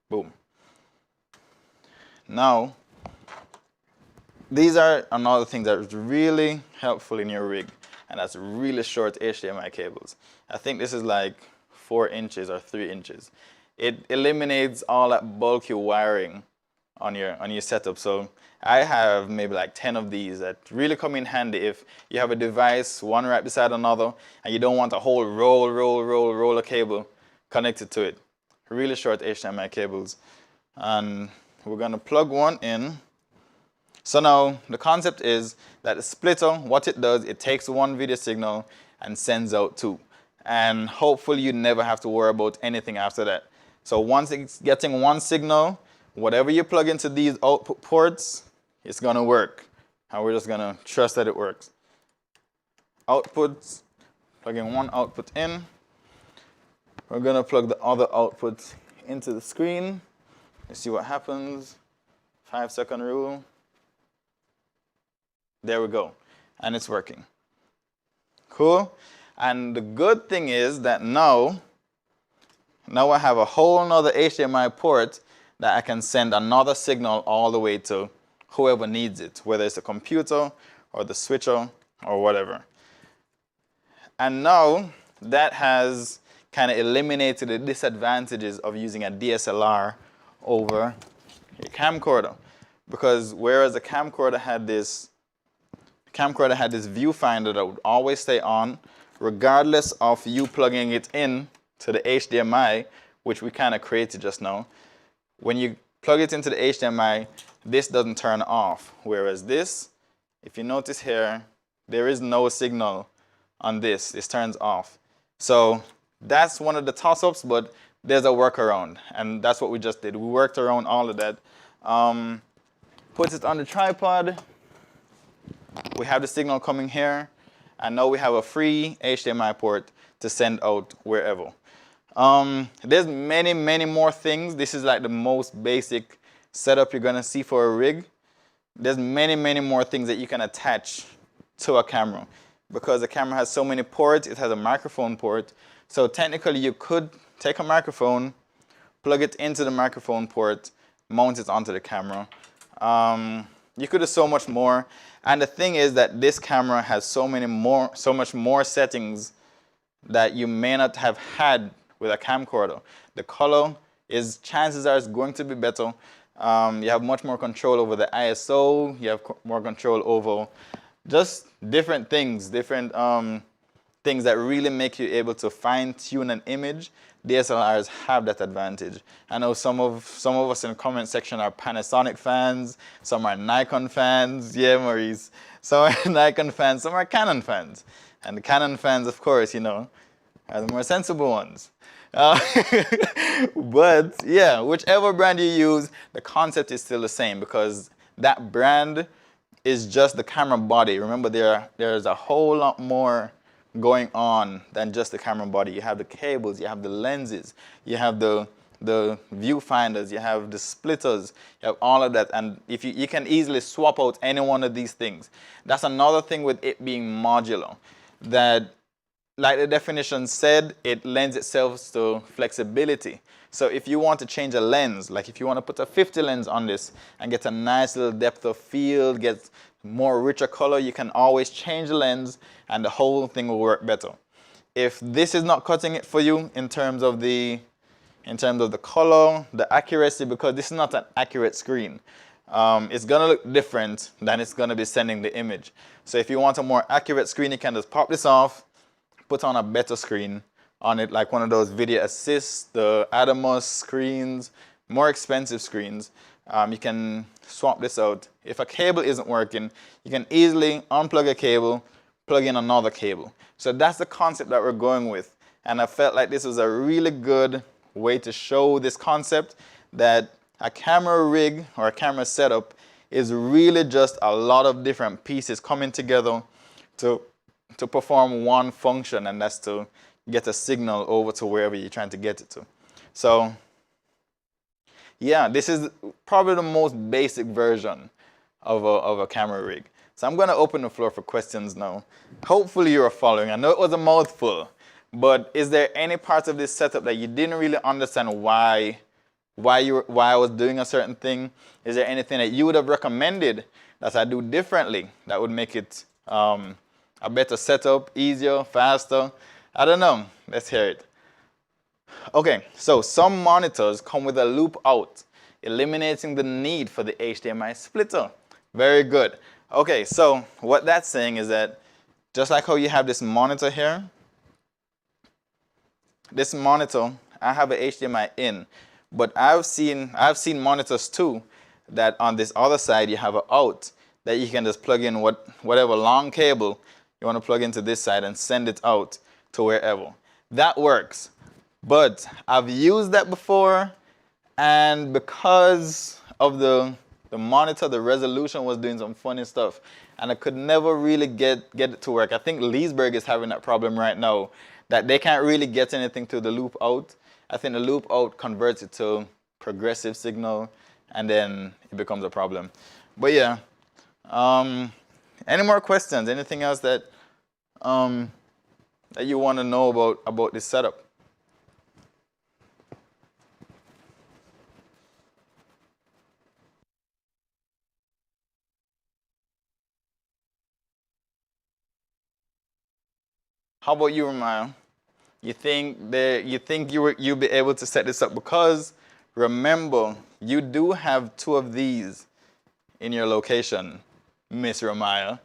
Boom. Now, these are another thing that is really helpful in your rig, and that's really short HDMI cables. I think this is like 4 inches or 3 inches. It eliminates all that bulky wiring on your setup. So I have maybe like 10 of these that really come in handy if you have a device one right beside another and you don't want a whole roll of cable connected to it. Really short HDMI cables. And we're going to plug one in. So now the concept is that the splitter, what it does, it takes one video signal and sends out 2. And hopefully you never have to worry about anything after that. So once it's getting one signal, whatever you plug into these output ports, it's going to work. And we're just going to trust that it works. Outputs, plugging one output in. We're going to plug the other output into the screen. Let's see what happens. 5-second rule. There we go. And it's working. Cool. And the good thing is that now I have a whole nother HDMI port that I can send another signal all the way to whoever needs it, whether it's a computer or the switcher or whatever. And now that has kind of eliminated the disadvantages of using a DSLR over a camcorder. Because whereas the camcorder had this viewfinder that would always stay on, regardless of you plugging it in to the HDMI, which we kind of created just now. When you plug it into the HDMI, this doesn't turn off. Whereas this, if you notice here, there is no signal on this. This turns off. So that's one of the toss-ups, but there's a workaround. And that's what we just did. We worked around all of that. Put it on the tripod. We have the signal coming here. And now we have a free HDMI port to send out wherever. There's many more things. This is like the most basic setup you're gonna see for a rig. there's many more things that you can attach to a camera. Because the camera has so many ports, it has a microphone port. So technically you could take a microphone, plug it into the microphone port, mount it onto the camera. You could do so much more. And the thing is that this camera has so much more settings that you may not have had with a camcorder. The color is, chances are, it's going to be better. You have much more control over the ISO. You have more control over just different things, things that really make you able to fine-tune an image. DSLRs have that advantage. I know some of us in the comment section are Panasonic fans, some are Nikon fans. Yeah, Maurice. Some are Nikon fans, some are Canon fans. And the Canon fans, of course, you know, are the more sensible ones. But yeah, whichever brand you use, the concept is still the same because that brand is just the camera body. Remember, there's a whole lot more going on than just the camera body. You have the cables, you have the lenses, you have the viewfinders, you have the splitters, you have all of that. And if you can easily swap out any one of these things. That's another thing with it being modular, that like the definition said, it lends itself to flexibility. So if you want to change a lens, like if you want to put a 50 lens on this and get a nice little depth of field, get more richer color, you can always change the lens and the whole thing will work better. If this is not cutting it for you in terms of the color, the accuracy, because this is not an accurate screen, it's gonna look different than it's gonna be sending the image. So if you want a more accurate screen, you can just pop this off, put on a better screen on it, like one of those video assist, the Atomos screens, more expensive screens. You can swap this out. If a cable isn't working, you can easily unplug a cable, plug in another cable. So that's the concept that we're going with. And I felt like this was a really good way to show this concept, that a camera rig or a camera setup is really just a lot of different pieces coming together to perform one function, and that's to get a signal over to wherever you're trying to get it to. So yeah, this is probably the most basic version of a camera rig. So I'm going to open the floor for questions now. Hopefully you're following. I know it was a mouthful, but is there any parts of this setup that you didn't really understand why I was doing a certain thing? Is there anything that you would have recommended that I do differently that would make it a better setup, easier, faster? I don't know. Let's hear it. Okay, so some monitors come with a loop out, eliminating the need for the HDMI splitter. Very good. Okay, so what that's saying is that just like how you have this monitor here, this monitor, I have an HDMI in, but I've seen monitors too that on this other side you have an out that you can just plug in whatever long cable you want to plug into this side and send it out to wherever. That works. But I've used that before, and because of the monitor, the resolution was doing some funny stuff, and I could never really get it to work. I think Leesburg is having that problem right now, that they can't really get anything to the loop out. I think the loop out converts it to progressive signal, and then it becomes a problem. But yeah, any more questions? Anything else that that you want to know about this setup? How about you, Ramaya? You think you'll be able to set this up? Because remember, you do have two of these in your location, Miss Ramaya.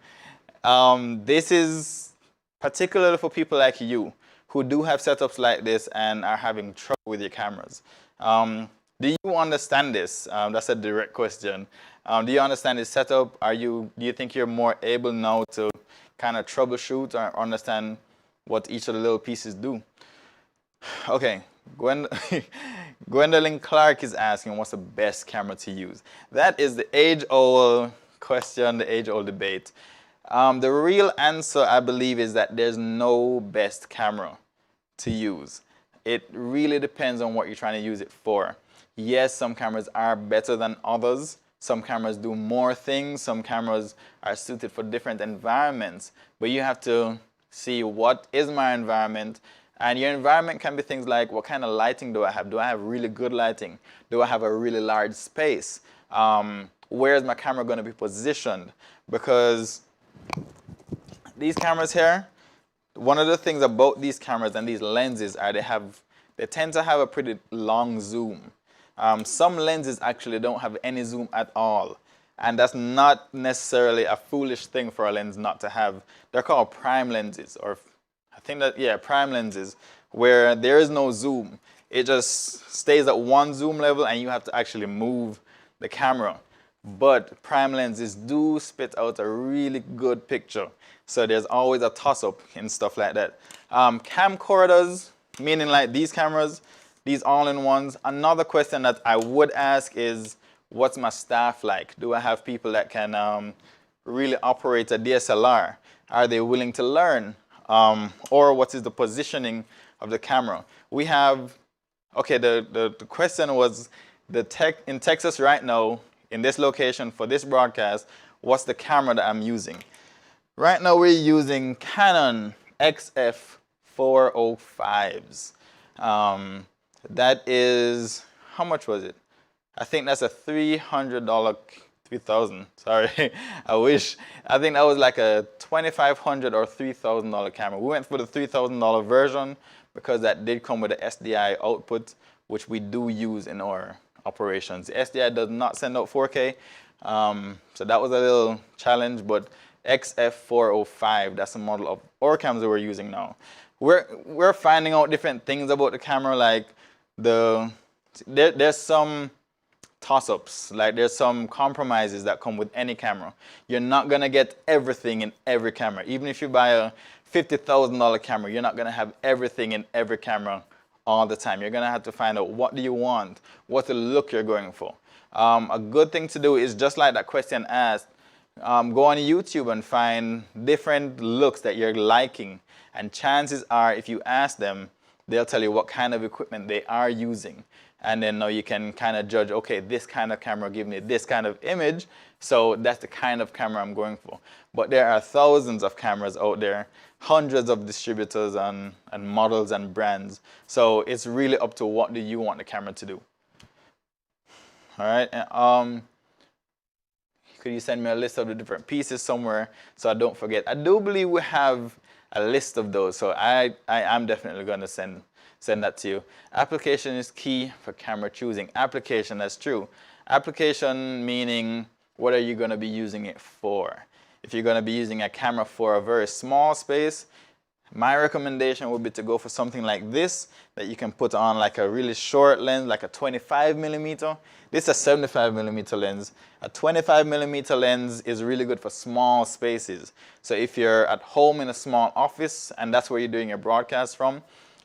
This is particularly for people like you who do have setups like this and are having trouble with your cameras. Do you understand this? That's a direct question. Do you understand this setup? Do you think you're more able now to kind of troubleshoot or understand what each of the little pieces do? Okay, Gwendolyn Clark is asking, what's the best camera to use? That is the age-old question, the age-old debate. The real answer, I believe, is that there's no best camera to use. It really depends on what you're trying to use it for. Yes, some cameras are better than others, Some cameras do more things. Some cameras are suited for different environments. But you have to see what is my environment. And your environment can be things like, what kind of lighting do I have? Do I have really good lighting? Do I have a really large space? Where is my camera going to be positioned? Because these cameras here, one of the things about these cameras and these lenses are they tend to have a pretty long zoom. Some lenses actually don't have any zoom at all. And that's not necessarily a foolish thing for a lens not to have. They're called prime lenses, or I think that, yeah, prime lenses, where there is no zoom. It just stays at one zoom level and you have to actually move the camera. But prime lenses do spit out a really good picture. So there's always a toss-up and stuff like that. Camcorders, meaning like these cameras, these all-in-ones. Another question that I would ask is, what's my staff like? Do I have people that can really operate a DSLR? Are they willing to learn? Or what is the positioning of the camera? We have, okay, the question was, in Texas right now, in this location for this broadcast, what's the camera that I'm using? Right now we're using Canon XF 405s. That is, how much was it? I think that's a $300, 3,000, sorry, I wish. I think that was like a $2,500 or $3,000 camera. We went for the $3,000 version because that did come with the SDI output, which we do use in our operations. The SDI does not send out 4K, so that was a little challenge, but XF405, that's the model of our cameras that we're using now. We're finding out different things about the camera, like there's some toss-ups, like there's some compromises that come with any camera. You're not gonna get everything in every camera. Even if you buy a $50,000 camera, you're not gonna have everything in every camera all the time. You're gonna have to find out what do you want, what the look you're going for. A good thing to do is, just like that question asked, go on YouTube and find different looks that you're liking, and chances are if you ask them, they'll tell you what kind of equipment they are using, and then now you can kind of judge, okay, this kind of camera gives me this kind of image, so that's the kind of camera I'm going for. But there are thousands of cameras out there, hundreds of distributors and models and brands, so it's really up to what do you want the camera to do. All right, could you send me a list of the different pieces somewhere so I don't forget? I do believe we have a list of those, so I am definitely going to send that to you. Application is key for camera choosing. Application, that's true. Application meaning, what are you going to be using it for? If you're going to be using a camera for a very small space, my recommendation would be to go for something like this that you can put on like a really short lens, like a 25mm. This is a 75mm lens. A 25mm lens is really good for small spaces. So if you're at home in a small office and that's where you're doing your broadcast from,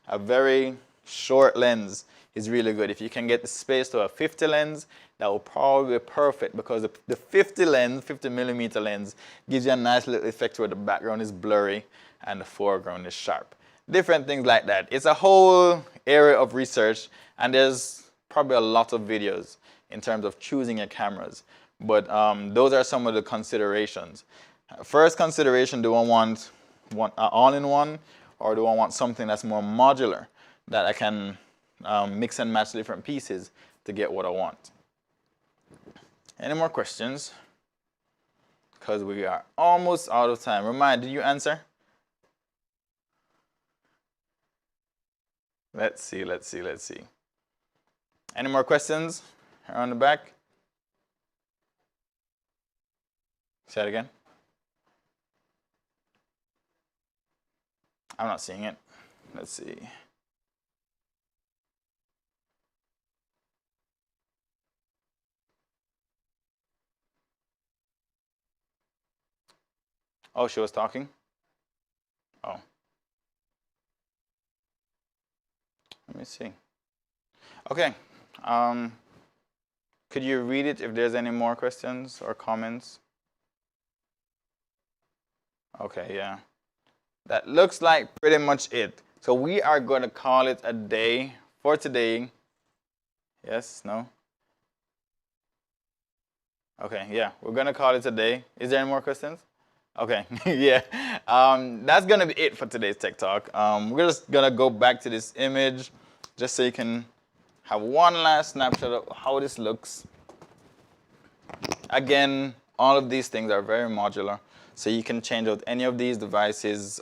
a very short lens is really good. If you can get the space to a 50 lens, that will probably be perfect, because the 50mm lens gives you a nice little effect where the background is blurry and the foreground is sharp. Different things like that. It's a whole area of research, and there's probably a lot of videos in terms of choosing your cameras. But those are some of the considerations. First consideration, do I want an all-in-one, or do I want something that's more modular, that I can mix and match different pieces to get what I want? Any more questions? Because we are almost out of time. Remind, did you answer? Let's see. Any more questions around the back? Say it again. I'm not seeing it. Let's see. Oh, she was talking? Oh. Let me see. Okay. Could you read it if there's any more questions or comments? Okay, yeah. That looks like pretty much it. So we are going to call it a day for today. Yes? No? Okay, yeah, we're gonna call it a day. Is there any more questions? Okay, yeah. That's gonna be it for today's Tech Talk. We're just gonna go back to this image just so you can have one last snapshot of how this looks. Again, all of these things are very modular, so you can change out any of these devices.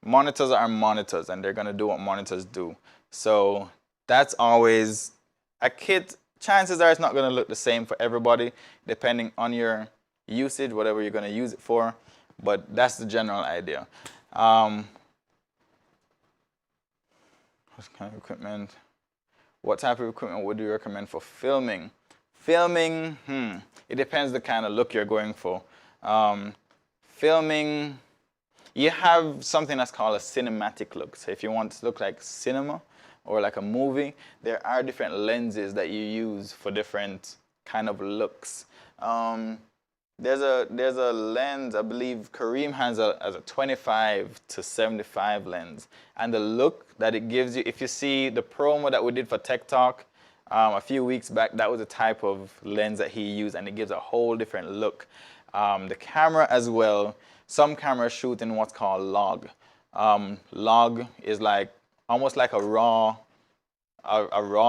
Monitors are monitors, and they're gonna do what monitors do. So that's always a kit. Chances are it's not gonna look the same for everybody, depending on your usage, whatever you're gonna use it for. But that's the general idea. What kind of equipment? What type of equipment would you recommend for filming? Filming, it depends the kind of look you're going for. Filming, you have something that's called a cinematic look. So if you want to look like cinema or like a movie, there are different lenses that you use for different kind of looks. There's a lens, I believe Kareem has a 25 to 75 lens. And the look that it gives you, if you see the promo that we did for Tech Talk a few weeks back, that was the type of lens that he used, and it gives a whole different look. The camera as well, some cameras shoot in what's called log. Log is like almost like a raw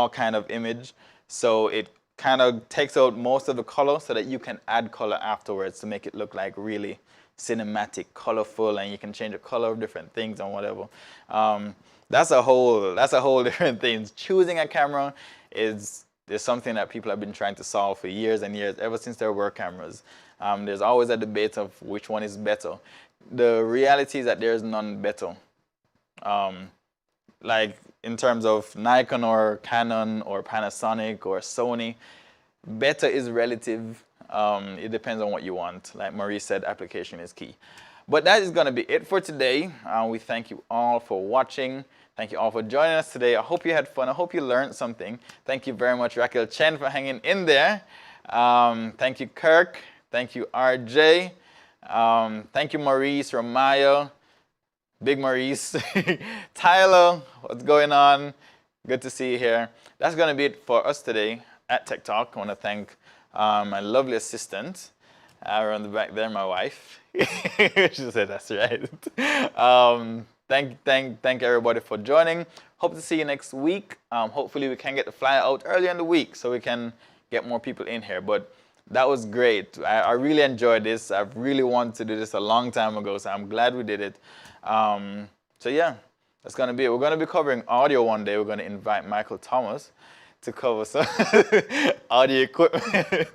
kind of image. So it kind of takes out most of the color so that you can add color afterwards to make it look like really cinematic, colorful, and you can change the color of different things and whatever. That's a whole different thing. Choosing a camera is something that people have been trying to solve for years and years, ever since there were cameras. There's always a debate of which one is better. The reality is that there's none better. Like in terms of Nikon or Canon or Panasonic or Sony, better is relative. It depends on what you want. Like Marie said, application is key. But that is going to be it for today. We thank you all for watching. Thank you all for joining us today. I hope you had fun. I hope you learned something. Thank you very much, Raquel Chen, for hanging in there. Thank you, Kirk. Thank you, RJ. Thank you, Maurice, Ramaya, Big Maurice, Tyler, what's going on? Good to see you here. That's going to be it for us today at Tech Talk. I want to thank my lovely assistant around the back there, my wife. She said that's right. Thank everybody for joining. Hope to see you next week. Hopefully we can get the flyer out early in the week so we can get more people in here. But that was great. I really enjoyed this. I've really wanted to do this a long time ago, so I'm glad we did it. So yeah, that's going to be it. We're going to be covering audio one day. We're going to invite Michael Thomas to cover some audio equipment.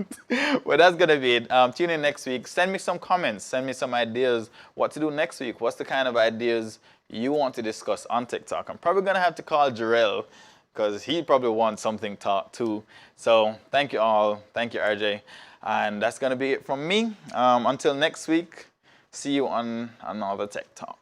Well, that's going to be it. Tune in next week. Send me some comments. Send me some ideas what to do next week. What's the kind of ideas you want to discuss on TikTok? I'm probably going to have to call Jarrell because he probably wants something taught too. So thank you all. Thank you, RJ. And that's going to be it from me. Until next week, see you on another Tech Talk.